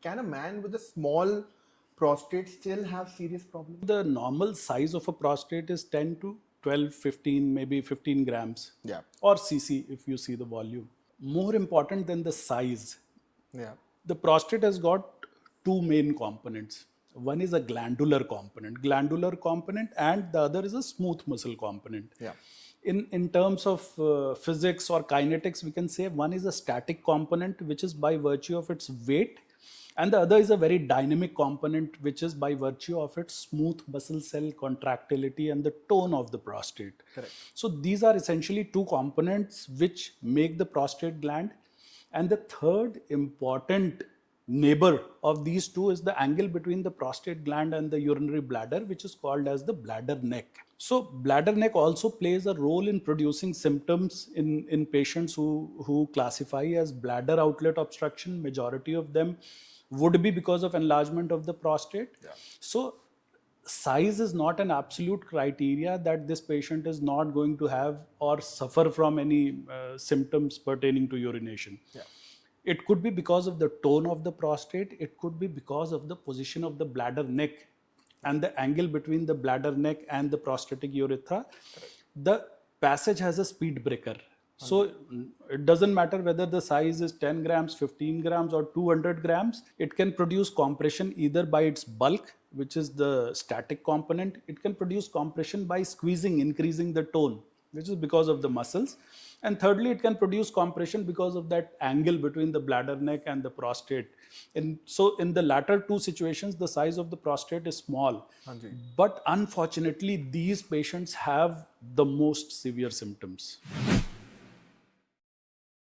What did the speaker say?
Can a man with a small prostate still have serious problems? The normal size of a prostate is 10 to 12, 15, maybe 15 grams. Yeah. Or cc if you see the volume. More important than the size, Yeah. the prostate has got two main components. One is a glandular component, and the other is a smooth muscle component. Yeah. In terms of physics or kinetics, we can say one is a static component, which is by virtue of its weight, and the other is a very dynamic component, which is by virtue of its smooth muscle cell contractility and the tone of the prostate. Correct. So these are essentially two components which make the prostate gland. And the third important neighbor of these two is the angle between the prostate gland and the urinary bladder, which is called as the bladder neck. So bladder neck also plays a role in producing symptoms in patients who classify as bladder outlet obstruction. Majority of them would be because of enlargement of the prostate. Yeah. So size is not an absolute criteria that this patient is not going to have or suffer from any symptoms pertaining to urination. Yeah. It could be because of the tone of the prostate. It could be because of the position of the bladder neck and the angle between the bladder neck and the prostatic urethra. Correct. The passage has a speed breaker. So it doesn't matter whether the size is 10 grams, 15 grams or 200 grams. It can produce compression either by its bulk, which is the static component. It can produce compression by squeezing, increasing the tone, which is because of the muscles. And thirdly, it can produce compression because of that angle between the bladder neck and the prostate. So in the latter two situations, the size of the prostate is small. Anji. But unfortunately, these patients have the most severe symptoms.